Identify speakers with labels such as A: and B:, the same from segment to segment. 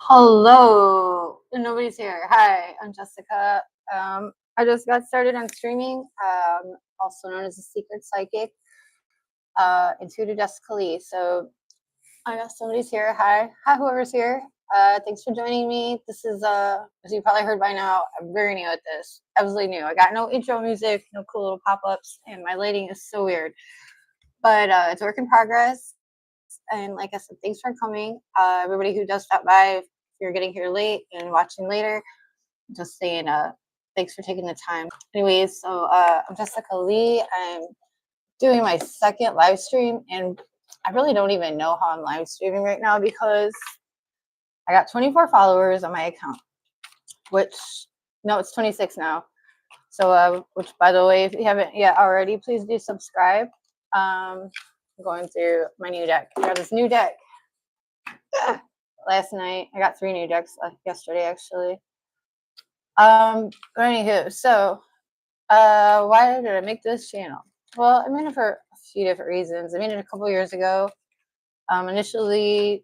A: Hello. Nobody's here. Hi, I'm Jessica. I just got started on streaming, also known as the Secret Psychic, Intuitive Jessica Lee. So I know somebody's here. Hi, whoever's here. Thanks for joining me. This is, as you probably heard by now, I'm very new at this. Absolutely new. I got no intro music, no cool little pop-ups, and my lighting is so weird. But it's a work in progress. And like I said, thanks for coming. Everybody who does stop by, if you're getting here late and watching later, just saying thanks for taking the time. Anyways, so I'm Jessica Lee. I'm doing my second live stream, and I really don't even know how I'm live streaming right now because I got 24 followers on my account, which no, it's 26 now. So which, by the way, if you haven't yet already, please do subscribe. I'm going through my new deck. I got this new deck last night. I got 3 new decks yesterday, actually. But anywho, so why did I make this channel? Well, I made it for a few different reasons. I made it a couple years ago. Initially,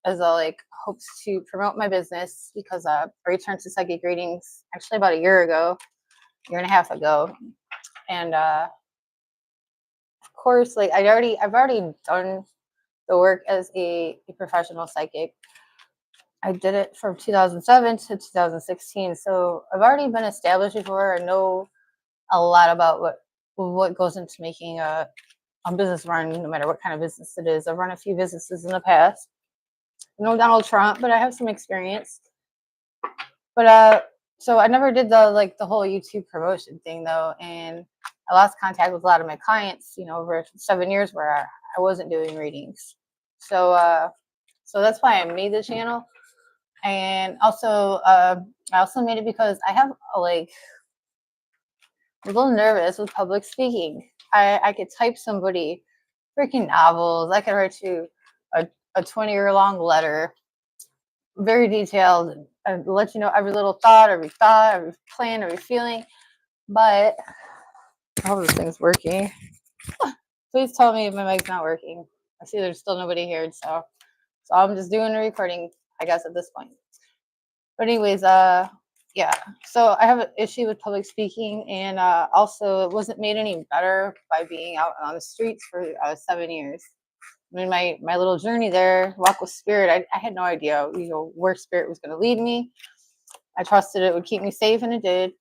A: as a hopes to promote my business because I returned to psychic readings actually about a year and a half ago, and of course, I've already done the work as a professional psychic. I did it from 2007 to 2016, so I've already been established before. I know a lot about what goes into making a business run, no matter what kind of business it is. I've run a few businesses in the past. No Donald Trump, but I have some experience. But so I never did the whole YouTube promotion thing though, and I lost contact with a lot of my clients, over 7 years where I wasn't doing readings. So that's why I made the channel. And also, I also made it because I have a little nervous with public speaking. I could type somebody freaking novels. I could write you a 20-year long letter, very detailed, and let you know every little thought, every plan, every feeling. But I hope this thing's working. Please tell me if my mic's not working. I see there's still nobody here, so I'm just doing a recording, I guess, at this point. But anyways, yeah, so I have an issue with public speaking, and also it wasn't made any better by being out on the streets for 7 years. I mean, my little journey there, walk with spirit, I had no idea, where spirit was going to lead me. I trusted it would keep me safe, and it did.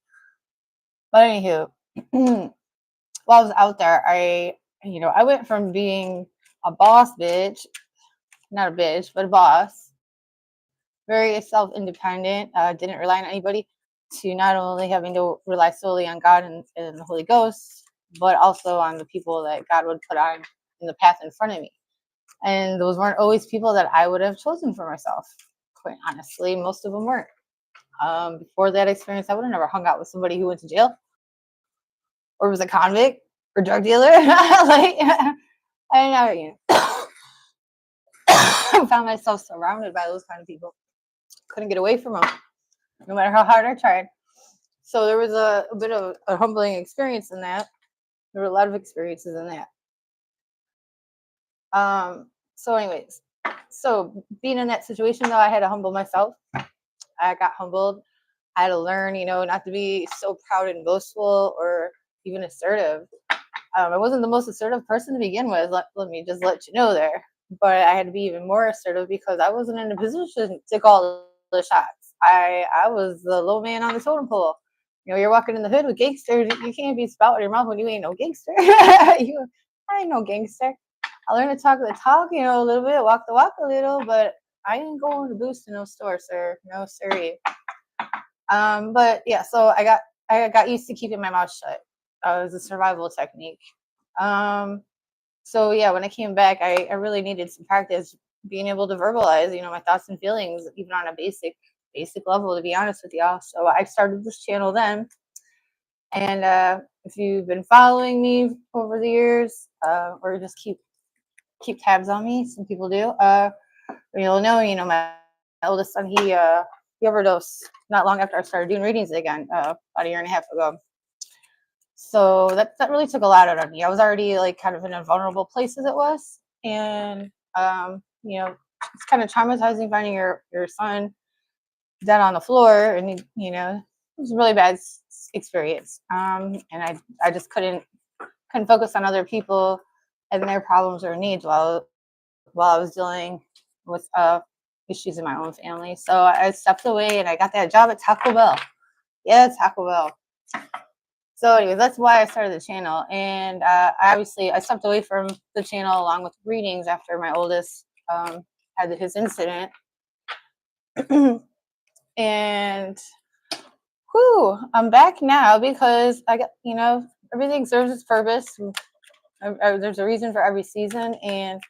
A: But anywho, while I was out there, I went from being a boss bitch, not a bitch, but a boss, very self-independent, didn't rely on anybody, to not only having to rely solely on God and the Holy Ghost, but also on the people that God would put on in the path in front of me. And those weren't always people that I would have chosen for myself. Quite honestly, most of them weren't. Before that experience, I would have never hung out with somebody who went to jail or was a convict or drug dealer. I found myself surrounded by those kind of people. Couldn't get away from them, no matter how hard I tried. So there was a bit of a humbling experience in that. There were a lot of experiences in that. So anyways, so being in that situation though, I had to humble myself. I got humbled. I had to learn, not to be so proud and boastful or even assertive. I wasn't the most assertive person to begin with. Let me just let you know there. But I had to be even more assertive because I wasn't in a position to call the shots. I was the low man on the totem pole. You're walking in the hood with gangsters. You can't be spouting your mouth when you ain't no gangster. I ain't no gangster. I learned to talk the talk, a little bit, walk the walk a little, but I ain't going to boost in no store, sir. No, sirree. But yeah, so I got used to keeping my mouth shut. It was a survival technique. So yeah, when I came back, I really needed some practice being able to verbalize, my thoughts and feelings, even on a basic level, to be honest with y'all. So I started this channel then. And if you've been following me over the years, or just keep tabs on me, some people do, you'll know, my oldest son, he overdosed not long after I started doing readings again, about a year and a half ago. So that really took a lot out of me. I was already kind of in a vulnerable place as it was, and it's kind of traumatizing finding your son dead on the floor, and it was a really bad experience. And I just couldn't focus on other people and their problems or needs while I was dealing with issues in my own family. So I stepped away and I got that job at Taco Bell. Yeah, Taco Bell. So anyways, that's why I started the channel. And I stepped away from the channel along with readings after my oldest had his incident. And I'm back now because I got, everything serves its purpose. There's a reason for every season. And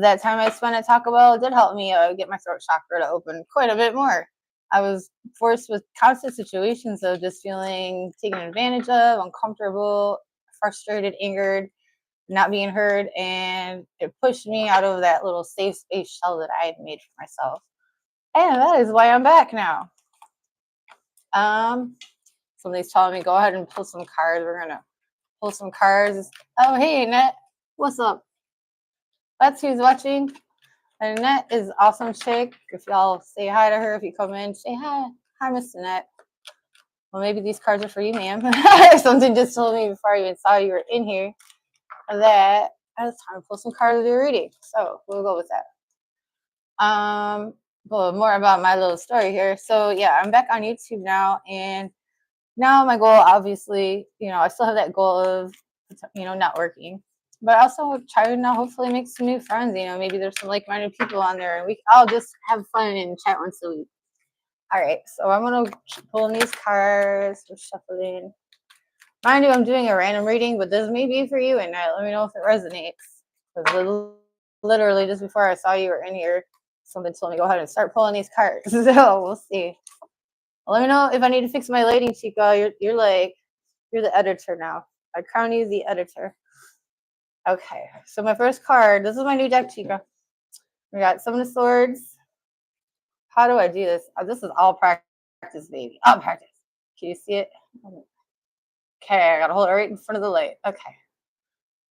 A: that time I spent at Taco Bell did help me get my throat chakra to open quite a bit more. I was forced with constant situations of just feeling taken advantage of, uncomfortable, frustrated, angered, not being heard, and it pushed me out of that little safe space shell that I had made for myself. And that is why I'm back now. Somebody's telling me go ahead and pull some cards. We're gonna pull some cards. Oh, hey, Annette, what's up? That's who's watching. Annette is awesome chick. If y'all say hi to her, if you come in, say hi. Hi, Miss Annette. Well, maybe these cards are for you, ma'am. Something just told me before I even saw you were in here that it's time to pull some cards of your reading. So we'll go with that. Well, more about my little story here. So yeah, I'm back on YouTube now, and now my goal, obviously, I still have that goal of, networking. But I also try to now hopefully make some new friends. Maybe there's some like-minded people on there, and I'll just have fun and chat once a week. All right, so I'm gonna pull these cards. We're shuffling. Mind you, I'm doing a random reading, but this may be for you, and let me know if it resonates. Because literally just before I saw you were in here, somebody told me go ahead and start pulling these cards. So we'll see. Let me know if I need to fix my lighting, Chica. You're the editor now. I crown you the editor. Okay, so my first card, this is my new deck, Chica. We got Seven of Swords. How do I do this? This is all practice, baby. All practice. Can you see it? Okay, I gotta hold it right in front of the light. Okay.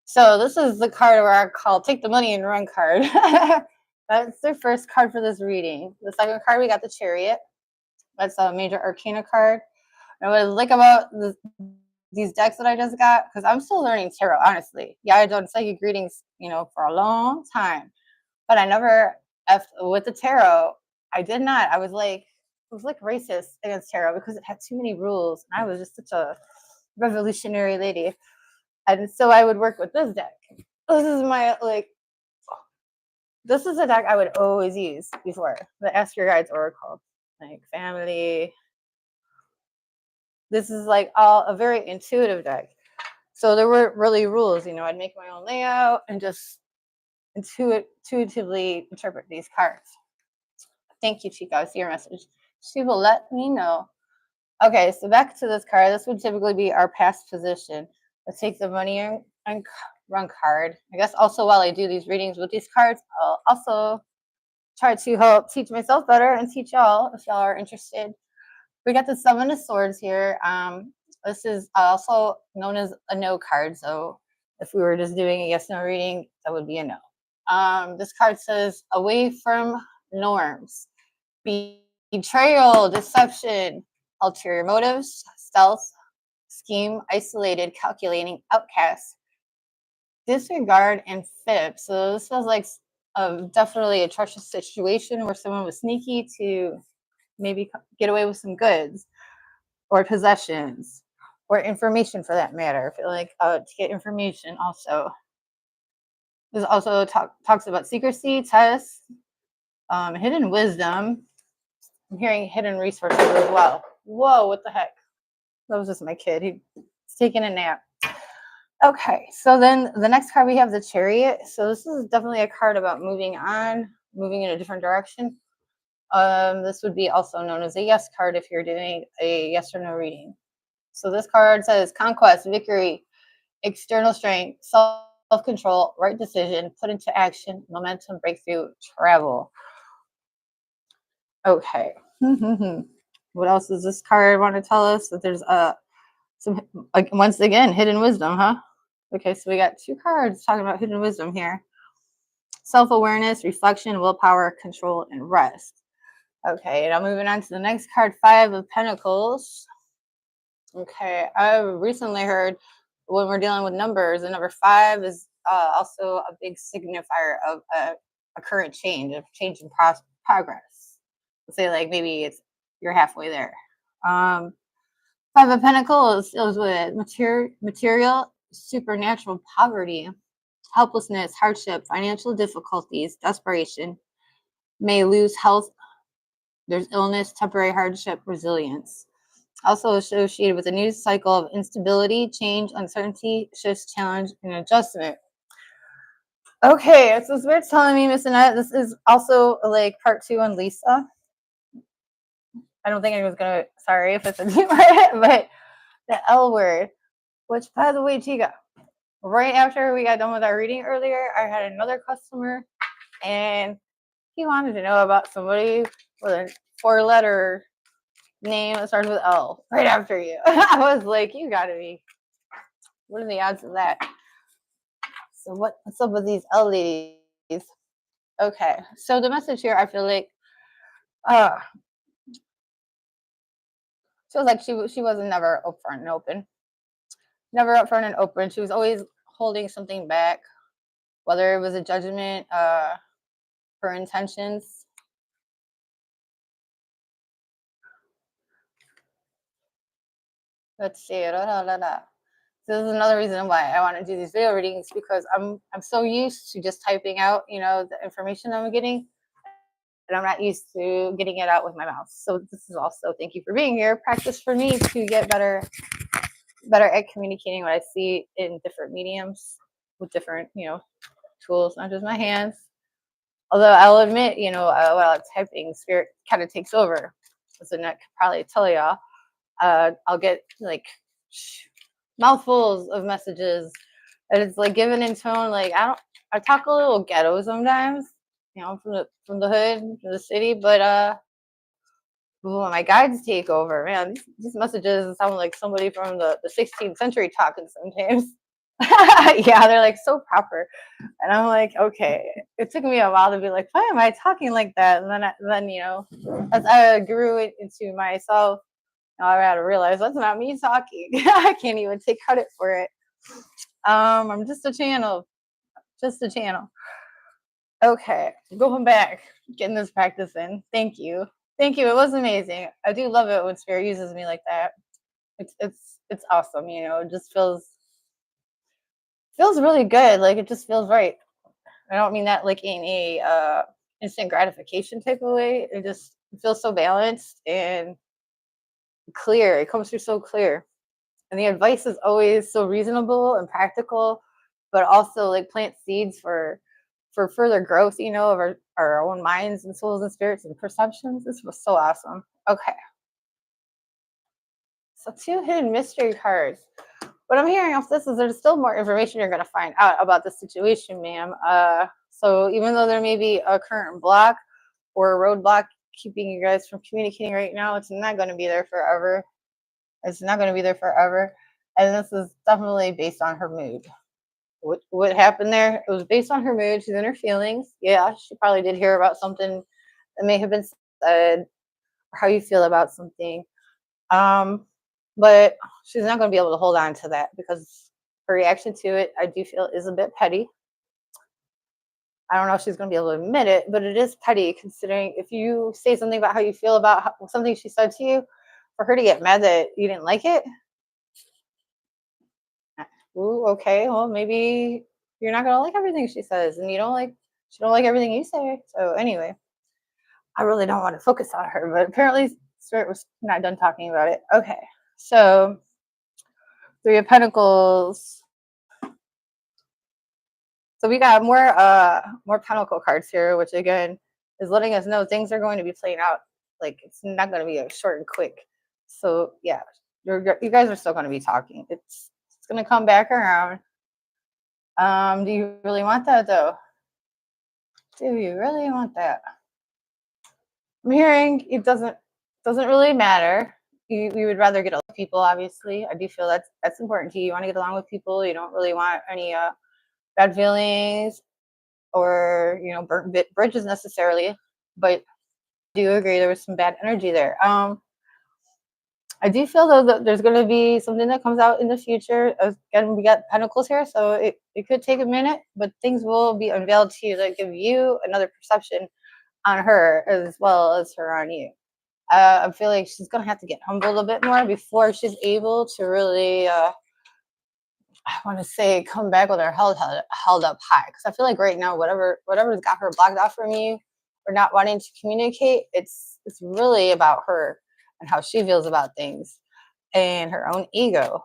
A: So this is the card where I call Take the Money and Run card. That's the first card for this reading. The second card, we got the Chariot. That's a major arcana card. And what I like about these decks that I just got, because I'm still learning tarot, honestly. Yeah, I've done psychic readings, for a long time, but I never with the tarot. I did not. I was like racist against tarot because it had too many rules, and I was just such a revolutionary lady. And so I would work with this deck. This is a deck I would always use before the Ask Your Guides Oracle, like family. This is like a very intuitive deck. So there weren't really rules, I'd make my own layout and just intuitively interpret these cards. Thank you, Chica. I see your message. She will let me know. Okay, so back to this card. This would typically be our past position. Let's take the Money and Run card. I guess also while I do these readings with these cards, I'll also try to help teach myself better and teach y'all if y'all are interested. We got the Seven of Swords here. This is also known as a no card. So if we were just doing a yes/no reading, that would be a no. This card says away from norms, betrayal, deception, ulterior motives, stealth, scheme, isolated, calculating, outcast, disregard, and fib. So this feels like definitely a treacherous situation where someone was sneaky to maybe get away with some goods or possessions or information for that matter. I feel like to get information also. This also talks about secrecy, tests, hidden wisdom. I'm hearing hidden resources as well. Whoa, what the heck? That was just my kid. He's taking a nap. Okay, so then the next card we have the Chariot. So this is definitely a card about moving on, moving in a different direction. This would be also known as a yes card if you're doing a yes or no reading. So this card says conquest, victory, external strength, self-control, right decision, put into action, momentum, breakthrough, travel. Okay. What else does this card want to tell us? That there's some, once again, hidden wisdom, huh? Okay, so we got two cards talking about hidden wisdom here. self-awareness, reflection, willpower, control, and rest. Okay, now moving on to the next card, Five of Pentacles. Okay, I recently heard when we're dealing with numbers, the number five is also a big signifier of a current change, a change in progress. Let's say like maybe it's you're halfway there. Um, Five of Pentacles deals with material, supernatural poverty, helplessness, hardship, financial difficulties, desperation, may lose health. There's illness, temporary hardship, resilience. Also associated with a new cycle of instability, change, uncertainty, shifts, challenge, and adjustment. Okay, so Spirit's telling me, Miss Annette, this is also like part two on Lisa. I don't think anyone's gonna, sorry if it's a new word, but the L word, which by the way, Chica, right after we got done with our reading earlier, I had another customer and he wanted to know about somebody with a four-letter name that starts with L right after you. I was like, you gotta be, what are the odds of that? So what's up with these L ladies? Okay, so the message here, I feel like, uh, feels like she wasn't never upfront and open, never upfront and open. She was always holding something back, whether it was a judgment, her intentions. Let's see. This is another reason why I want to do these video readings because I'm so used to just typing out, the information I'm getting, and I'm not used to getting it out with my mouth. So this is also, thank you for being here, practice for me to get better at communicating what I see in different mediums with different, tools, not just my hands. Although I'll admit, while I'm typing, Spirit kind of takes over. As Annette could probably tell y'all, I'll get like mouthfuls of messages, and it's like given in tone. Like I talk a little ghetto sometimes, from the hood, from the city, but ooh, my guides take over. Man, these messages sound like somebody from the 16th century talking sometimes. Yeah, they're like so proper. And I'm like, okay. It took me a while to be like, why am I talking like that? And then as I grew into myself, I had to realize that's not me talking. I can't even take credit for it. I'm just a channel. Just a channel. Okay, going back, getting this practice in. Thank you. Thank you. It was amazing. I do love it when Spirit uses me like that. It's awesome, it just feels really good. Like it just feels right. I don't mean that like in a instant gratification type of way. It feels so balanced and clear. It comes through so clear. And the advice is always so reasonable and practical, but also like plant seeds for further growth, of our own minds and souls and spirits and perceptions. This was so awesome. Okay. So 2 hidden mystery cards. What I'm hearing off this is there's still more information you're going to find out about the situation, ma'am. So even though there may be a current block or a roadblock keeping you guys from communicating right now, it's not going to be there forever. It's not going to be there forever. And this is definitely based on her mood. What happened there? It was based on her mood. She's in her feelings. Yeah, she probably did hear about something that may have been said, or how you feel about something. But she's not going to be able to hold on to that because her reaction to it, I do feel, is a bit petty. I don't know if she's going to be able to admit it, but it is petty considering if you say something about how you feel about something she said to you, for her to get mad that you didn't like it. Ooh, okay, well maybe you're not going to like everything she says, and she don't like everything you say. So anyway, I really don't want to focus on her, but apparently Spirit was not done talking about it. Okay, so 3 of Pentacles. So we got more Pentacle cards here, which again is letting us know things are going to be playing out. Like it's not going to be a short and quick. So yeah, you guys are still going to be talking. It's going to come back around. Do you really want that though? Do you really want that? I'm hearing it doesn't really matter. You would rather get along with people, obviously. I do feel that's important to you. You want to get along with people. You don't really want any bad feelings or burnt bridges necessarily, but I do agree there was some bad energy there. I do feel though that there's going to be something that comes out in the future. Again, we got Pentacles here, so it could take a minute, but things will be unveiled to you that give you another perception on her as well as her on you. I feel like she's going to have to get humbled a bit more before she's able to really, I want to say, come back with her held up high. Because I feel like right now, whatever's got her blocked off from you or not wanting to communicate, it's really about her and how she feels about things and her own ego,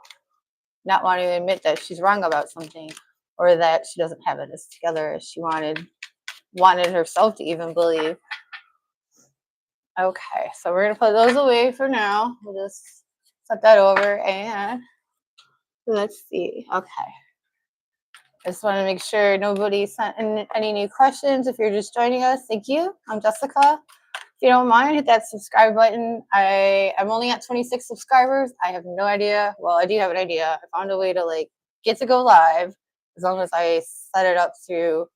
A: not wanting to admit that she's wrong about something or that she doesn't have it as together as she wanted herself to even believe. Okay, so we're gonna put those away for now. We'll just set that over and let's see. Okay. I just want to make sure nobody sent in any new questions. If you're just joining us, thank you. I'm Jessica. If you don't mind, hit that subscribe button. I'm only at 26 subscribers. I have no idea. Well, I do have an idea. I found a way to get to go live as long as I set it up through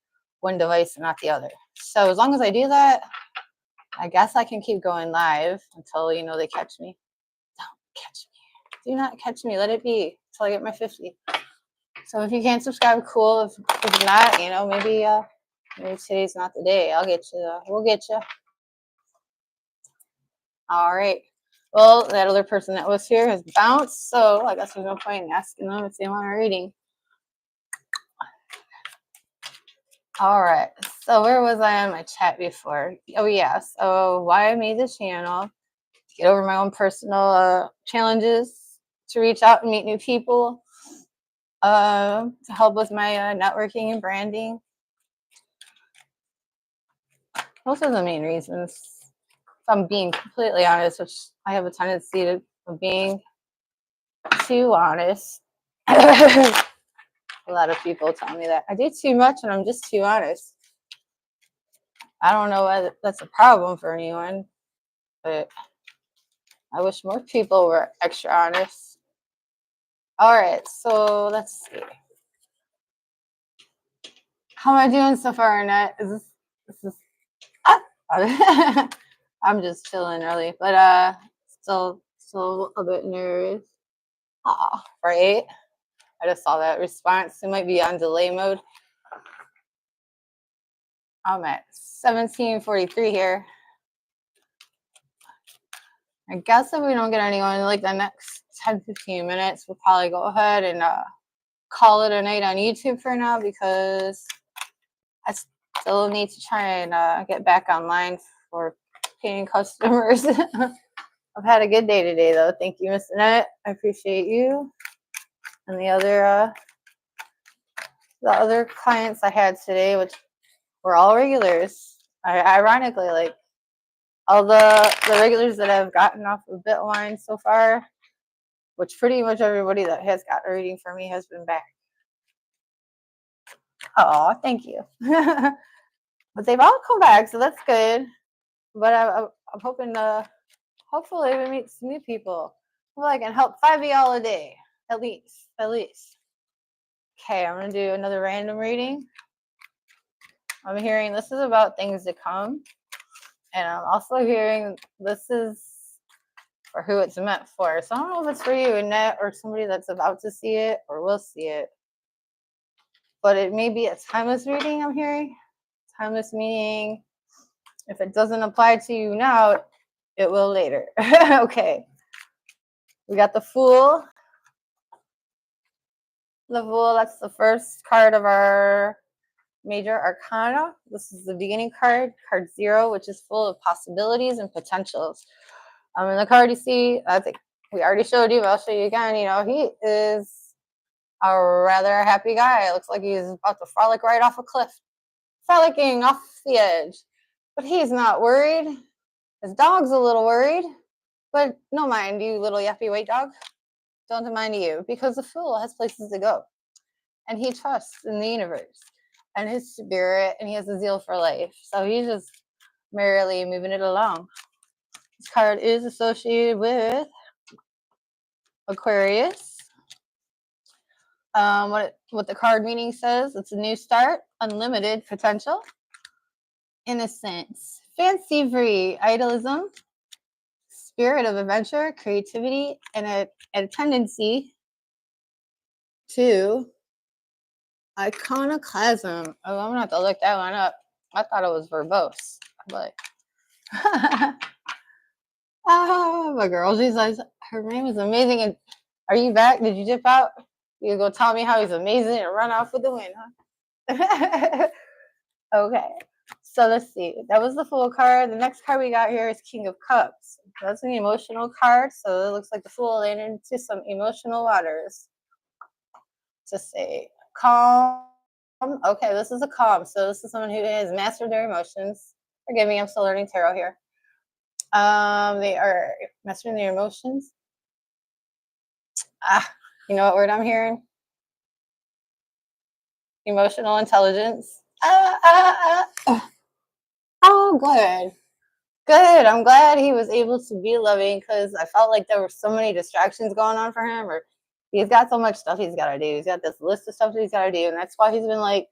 A: one device and not the other. So as long as I do that, I guess I can keep going live until they catch me. Don't catch me. Do not catch me. Let it be until I get my 50. So if you can't subscribe, cool. If not, maybe today's not the day. I'll get you. We'll get you. All right. Well, that other person that was here has bounced, so I guess there's no point in asking them if they want a reading. All right. So where was I on my chat before? Oh yeah. So why I made the channel, to get over my own personal challenges, to reach out and meet new people, to help with my networking and branding. Those are the main reasons. If I'm being completely honest, which I have a tendency of being too honest. A lot of people tell me that I do too much and I'm just too honest. I don't know whether that's a problem for anyone, but I wish more people were extra honest. All right, so let's see. How am I doing so far, Annette? This is I'm just chilling really, but still a bit nervous. Right? I just saw that response. It might be on delay mode. I'm at 17:43 here. I guess if we don't get anyone in the next 10-15 minutes, we'll probably go ahead and call it a night on YouTube for now, because I still need to try and get back online for paying customers. I've had a good day today, though. Thank you, Miss Annette. I appreciate you. And the other clients I had today, which were all regulars. Ironically, all the regulars that I've gotten off of Bitline so far, which pretty much everybody that has got a reading for me has been back. Oh, thank you. But they've all come back, so that's good. But I'm hoping to hopefully we meet some new people. Well, I can help 5 of y'all a day, at least. Okay, I'm gonna do another random reading. I'm hearing this is about things to come, and I'm also hearing this is for who it's meant for. So I don't know if it's for you, Annette, or somebody that's about to see it or will see it. But it may be a timeless reading I'm hearing. Timeless meaning if it doesn't apply to you now, it will later. Okay. We got the Fool. The Fool, that's the first card of our major arcana. This is the beginning card 0, which is full of possibilities and potentials. In the card you see, I think we already showed you, but I'll show you again. He is a rather happy guy. It looks like he's about to frolic right off a cliff, frolicking off the edge. But he's not worried. His dog's a little worried, but no mind you, little yappy white dog. Don't mind you, because the Fool has places to go. And he trusts in the universe and his spirit, and he has a zeal for life. So he's just merrily moving it along. This card is associated with Aquarius. What the card meaning says, it's a new start, unlimited potential, innocence, fancy free, idealism, spirit of adventure, creativity, and a tendency to iconoclasm. Oh, I'm gonna have to look that one up. I thought it was verbose, but oh, my girl, she's like, her name is amazing. And are you back? Did you dip out? You go tell me how he's amazing and run off with the wind, huh? Okay, so let's see. That was the Fool card. The next card we got here is King of Cups. That's an emotional card, so it looks like the Fool landed into some emotional waters. To say calm. Okay, this is a calm. So this is someone who has mastered their emotions. Forgive me, I'm still learning tarot here. They are mastering their emotions. You know what word I'm hearing? Emotional intelligence. Oh, good. Good. I'm glad he was able to be loving, because I felt like there were so many distractions going on for him, or he's got so much stuff he's got to do. He's got this list of stuff that he's got to do, and that's why he's been like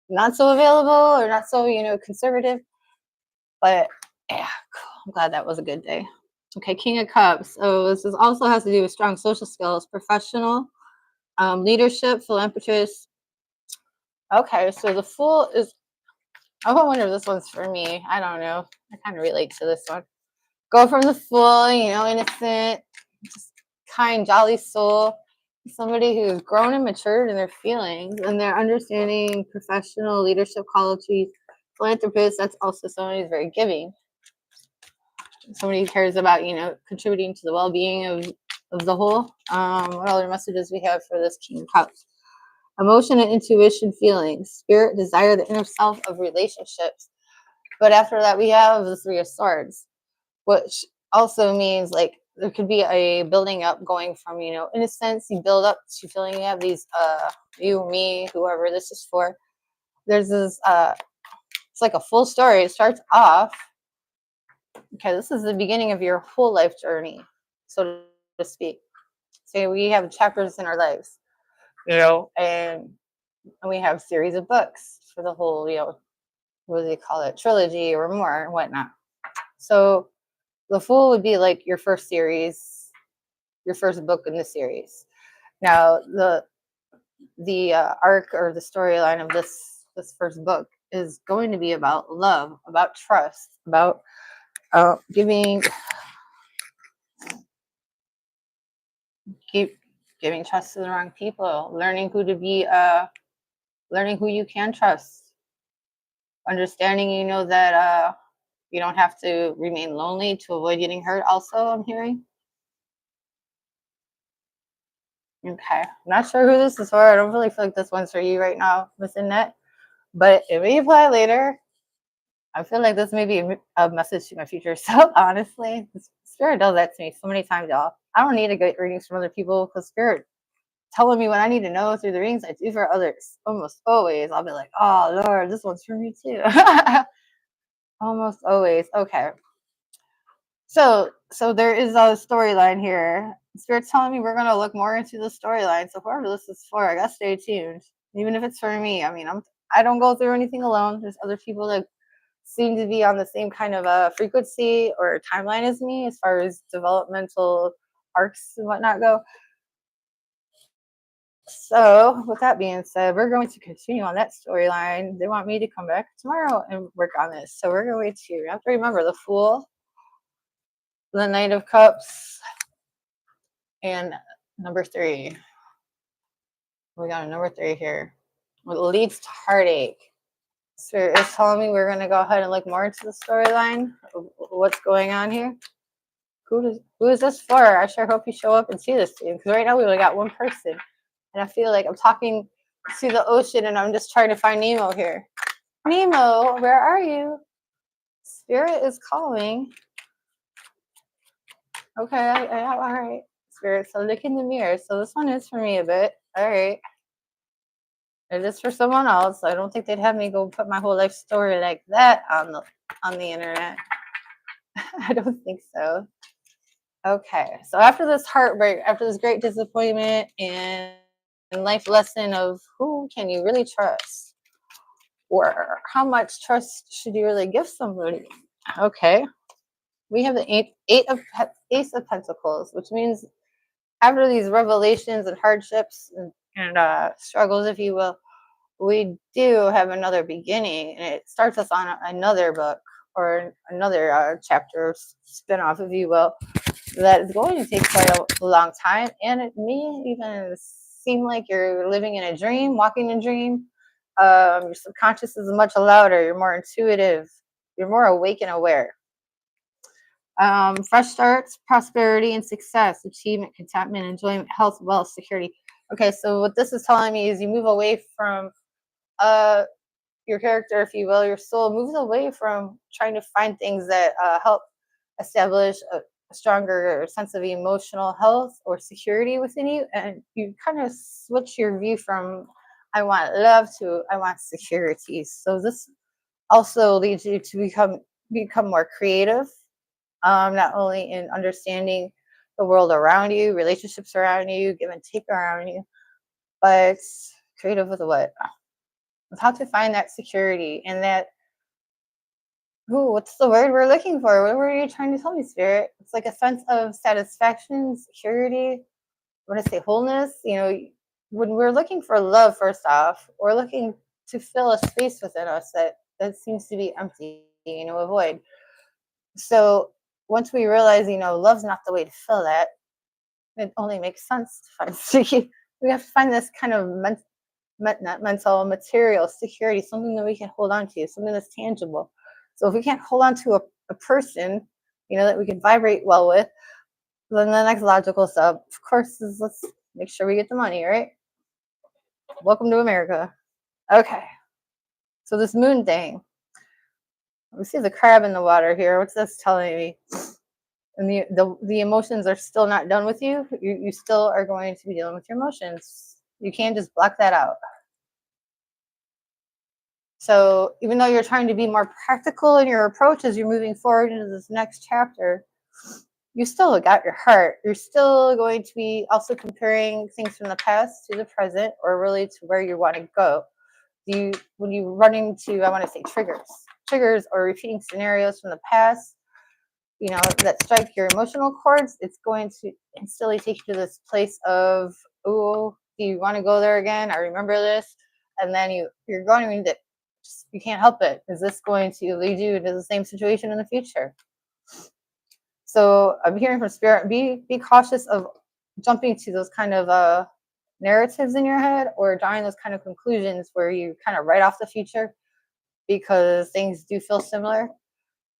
A: not so available or not so, conservative. But yeah, cool. I'm glad that was a good day. Okay, King of Cups. So this also has to do with strong social skills, professional, leadership, philanthropist. Okay, so the Fool is. I wonder if this one's for me. I don't know. I kind of relate to this one. Go from the Fool, innocent, just kind, jolly soul. Somebody who's grown and matured in their feelings and their understanding, professional leadership qualities. Philanthropist, that's also somebody who's very giving. Somebody who cares about, contributing to the well-being of the whole. What other messages we have for this King of Cups? Emotion and intuition, feelings, spirit, desire, the inner self of relationships. But after that, we have the Three of Swords, which also means like there could be a building up going from, innocence, you build up to feeling you have these, you, me, whoever this is for. There's this, it's like a full story. It starts off, okay, this is the beginning of your whole life journey, so to speak. So we have chapters in our lives, and we have series of books for the whole, what do they call it, trilogy or more and whatnot. So the Fool would be like your first series, your first book in the series. Now the arc or the storyline of this first book is going to be about love, about trust, about giving trust to the wrong people, learning who to be, learning who you can trust, understanding, that you don't have to remain lonely to avoid getting hurt. Also, I'm hearing. Okay, I'm not sure who this is for. I don't really feel like this one's for you right now, Miss Annette, but it may apply later. I feel like this may be a message to my future self, honestly. Spirit does that to me so many times, y'all. I don't need to get readings from other people, because Spirit telling me what I need to know through the readings I do for others. Almost always, I'll be like, oh, Lord, this one's for me too. Almost always. Okay. So there is a storyline here. Spirit's telling me we're going to look more into the storyline. So whoever this is for, I got to stay tuned. Even if it's for me. I mean, I don't go through anything alone. There's other people that seem to be on the same kind of frequency or timeline as me as far as developmental arcs and whatnot go. So with that being said, we're going to continue on that storyline. They want me to come back tomorrow and work on this. So we're going to have to remember the Fool, the Knight of Cups, and number 3. We got a number 3 here. What leads to heartache. Spirit is telling me we're going to go ahead and look more into the storyline of what's going on here. Who is this for? I sure hope you show up and see this soon, because right now we only got one person. And I feel like I'm talking to the ocean and I'm just trying to find Nemo here. Nemo, where are you? Spirit is calling. Okay, all right. Spirit, so look in the mirror. So this one is for me a bit. All right. It is for someone else. I don't think they'd have me go put my whole life story like that on the internet. I don't think so. Okay, so after this heartbreak, after this great disappointment and life lesson of who can you really trust, or how much trust should you really give somebody? Okay, we have the ace of pentacles, which means after these revelations and hardships and struggles, if you will, we do have another beginning, and it starts us on another book or another chapter spin-off, if you will, that is going to take quite a long time, and it may even seem like you're living in a dream, walking in a dream. Your subconscious is much louder, you're more intuitive, you're more awake and aware. Fresh starts, prosperity and success, achievement, contentment, enjoyment, health, wealth, security. Okay, so what this is telling me is you move away from uh your character, if you will, your soul moves away from trying to find things that help establish a stronger sense of emotional health or security within you, and you kind of switch your view from I want love to I want security. So this also leads you to become more creative, not only in understanding the world around you, relationships around you, give and take around you, but creative with what? With how to find that security and that, ooh, what's the word we're looking for? What were you trying to tell me, Spirit? It's like a sense of satisfaction, security. I want to say wholeness. You know, when we're looking for love, first off, we're looking to fill a space within us that seems to be empty. You know, a void. So once we realize, you know, love's not the way to fill that, it only makes sense to find. We have to find this kind of not mental, material security, something that we can hold on to, something that's tangible. So if we can't hold on to a person, you know, that we can vibrate well with, then the next logical step, of course, is let's make sure we get the money, right? Welcome to America. Okay. So this moon thing, we see the crab in the water here. What's this telling me? And the emotions are still not done with you. You still are going to be dealing with your emotions. You can't just block that out. So even though you're trying to be more practical in your approach as you're moving forward into this next chapter, you still got your heart. You're still going to be also comparing things from the past to the present, or really to where you want to go. When you run into, I want to say triggers or repeating scenarios from the past, you know, that strike your emotional chords, it's going to instantly take you to this place of, oh, do you want to go there again? I remember this. And then you're going to, you can't help it. Is this going to lead you into the same situation in the future? So I'm hearing from Spirit, be cautious of jumping to those kind of narratives in your head or drawing those kind of conclusions where you kind of write off the future because things do feel similar,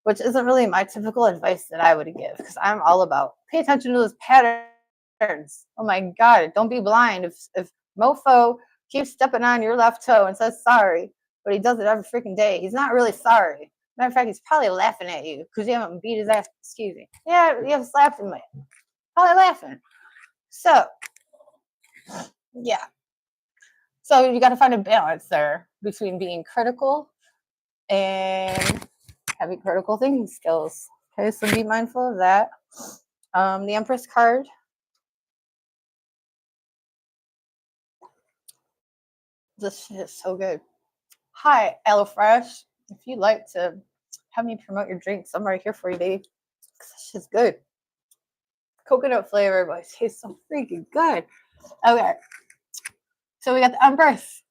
A: which isn't really my typical advice that I would give, because I'm all about pay attention to those patterns. Oh my God, don't be blind. If Mofo keeps stepping on your left toe and says sorry, but he does it every freaking day, he's not really sorry. Matter of fact, he's probably laughing at you because you haven't beat his ass. Excuse me. Yeah, you haven't slapped him. Probably laughing. So, yeah. So you got to find a balance there between being critical and having critical thinking skills. Okay, so be mindful of that. The Empress card. This shit is so good. Hi, HelloFresh. If you'd like to have me promote your drinks, I'm right here for you, baby. This shit's good. Coconut flavor, but it tastes so freaking good. Okay, so we got the Empress.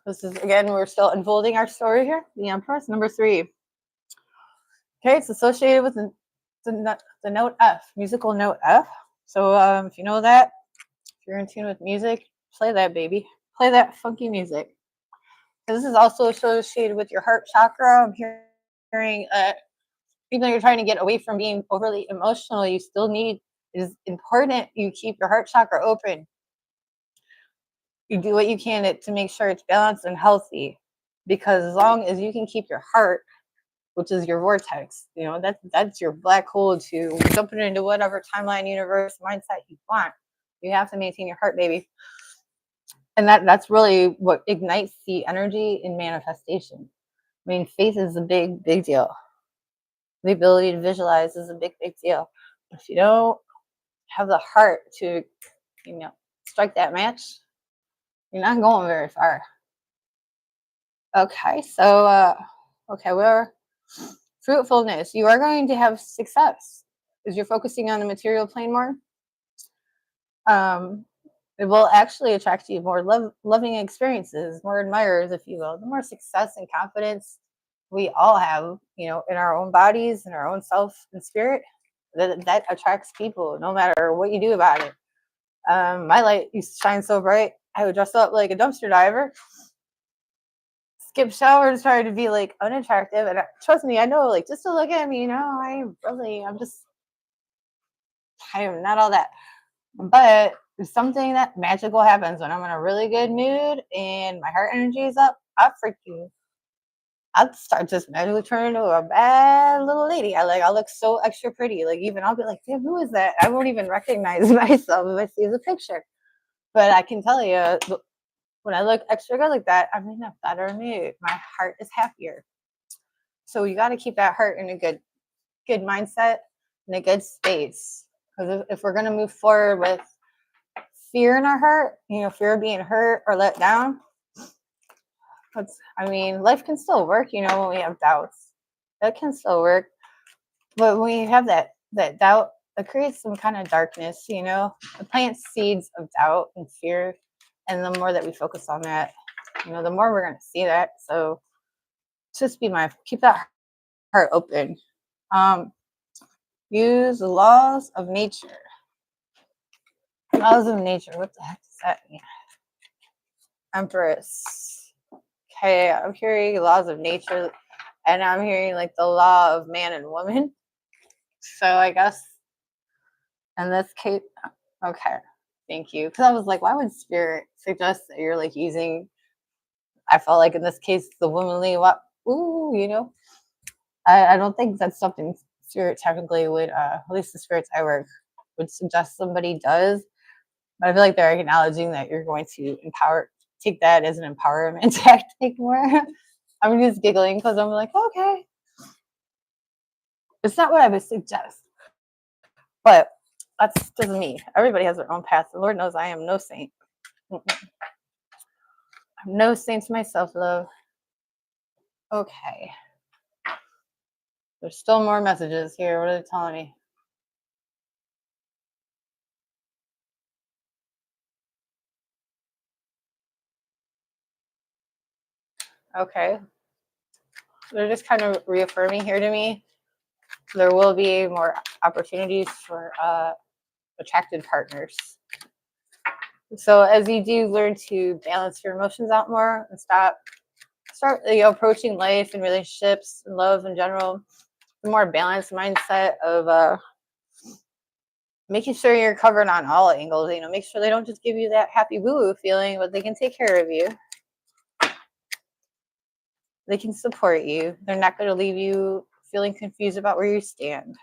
A: This is, again, we're still unfolding our story here. The Empress, number 3. Okay, it's associated with the note F, musical note F. So if you know that, if you're in tune with music, play that, baby. Play that funky music. This is also associated with your heart chakra. I'm hearing even though you're trying to get away from being overly emotional, you still need, it is important you keep your heart chakra open. You do what you can to make sure it's balanced and healthy, because as long as you can keep your heart, which is your vortex, you know, that's your black hole to jumping into whatever timeline, universe, mindset you want. You have to maintain your heart, baby. And that's really what ignites the energy in manifestation. I mean, faith is a big deal. The ability to visualize is a big deal. If you don't have the heart to, strike that match, you're not going very far. Okay, so we're fruitfulness. You are going to have success because you're focusing on the material plane more. Um, it will actually attract you more loving experiences, more admirers, if you will. The more success and confidence we all have, in our own bodies, in our own self and spirit, that attracts people, no matter what you do about it. My light used to shine so bright, I would dress up like a dumpster diver, skip showers, try to be like unattractive. And trust me, I know, like, just to look at me, I am not all that. But something that magical happens when I'm in a really good mood and my heart energy is up. I'll start just magically turning into a bad little lady. I'll look so extra pretty. Like, even I'll be like, damn, who is that? I won't even recognize myself if I see the picture. But I can tell you, when I look extra good like that, I'm in a better mood. My heart is happier. So you got to keep that heart in a good mindset, in a good space. Because if we're gonna move forward with fear in our heart, fear of being hurt or let down, life can still work, when we have doubts. That can still work. But when you have that doubt, it creates some kind of darkness, it plants seeds of doubt and fear. And the more that we focus on that, the more we're going to see that. So just keep that heart open. Use the laws of nature. Laws of nature, what the heck does that mean? Empress. Okay, I'm hearing laws of nature, and I'm hearing like the law of man and woman. So I guess in this case, okay, thank you. Because I was like, why would spirit suggest that you're like using? I felt like in this case, the womanly what? Ooh, I don't think that's something spirit technically would. At least the spirits I work would suggest somebody does. But I feel like they're acknowledging that you're going to take that as an empowerment tactic more. I'm just giggling because I'm like, okay. It's not what I would suggest. But that's just me. Everybody has their own path. The Lord knows I am no saint. I'm no saint to myself, love. Okay. There's still more messages here. What are they telling me? Okay. They're just kind of reaffirming here to me. There will be more opportunities for attracted partners. So as you do learn to balance your emotions out more and start approaching life and relationships and love in general, the more balanced mindset of making sure you're covered on all angles. Make sure they don't just give you that happy woo-woo feeling, but they can take care of you. They can support you. They're not going to leave you feeling confused about where you stand.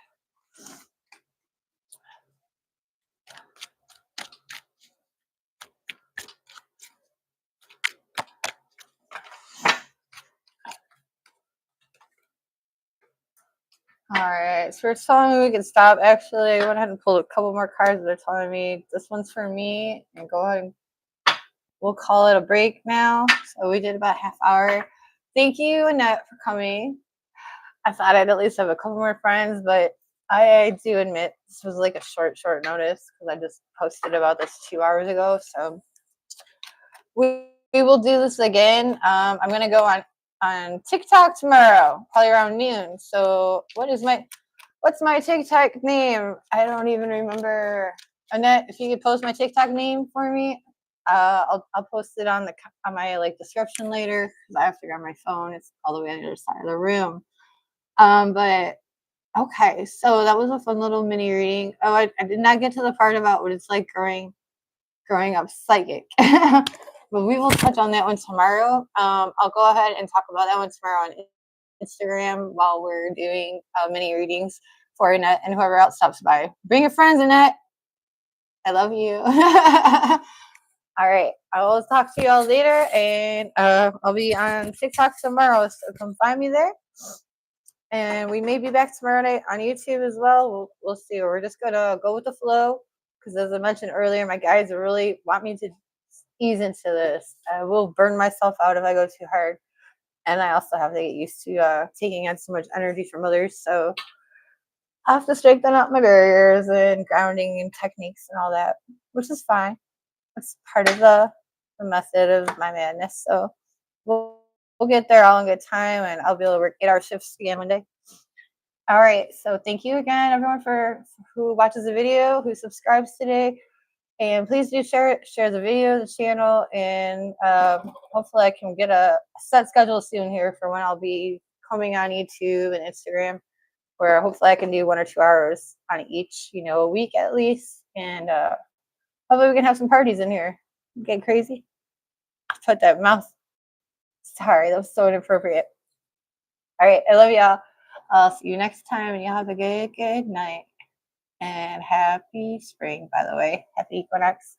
A: All right, so we're telling me we can stop. Actually, I went ahead and pulled a couple more cards. They're telling me this one's for me, and go ahead and we'll call it a break now. So we did about half hour. Thank you, Annette, for coming. I thought I'd at least have a couple more friends, but I do admit this was like a short notice because I just posted about this 2 hours ago. So we will do this again. I'm gonna go on TikTok tomorrow, probably around noon. So what's my TikTok name? I don't even remember. Annette, if you could post my TikTok name for me, I'll post it on my like description later because I have to grab my phone. It's all the way on the other side of the room. But okay, so that was a fun little mini reading. Oh, I did not get to the part about what it's like growing up psychic. But we will touch on that one tomorrow. I'll go ahead and talk about that one tomorrow on Instagram while we're doing mini readings for Annette and whoever else stops by. Bring your friends, Annette. I love you. All right, I will talk to you all later, and I'll be on TikTok tomorrow, so come find me there. And we may be back tomorrow night on YouTube as well. We'll see. We're just gonna go with the flow because, as I mentioned earlier, my guides really want me to ease into this. I will burn myself out if I go too hard, and I also have to get used to taking on so much energy from others. So I have to strengthen up my barriers and grounding and techniques and all that, which is fine. It's part of the method of my madness. So we'll get there all in good time, and I'll be able to work 8 hour shifts again one day. All right. So thank you again, everyone, for who watches the video, who subscribes today, and please do share the video, the channel, and hopefully I can get a set schedule soon here for when I'll be coming on YouTube and Instagram, where hopefully I can do 1 or 2 hours on each, a week at least, and hopefully we can have some parties in here. Get crazy. Put that mouth. Sorry, that was so inappropriate. All right, I love y'all. I'll see you next time, and y'all have a good night. And happy spring, by the way. Happy equinox.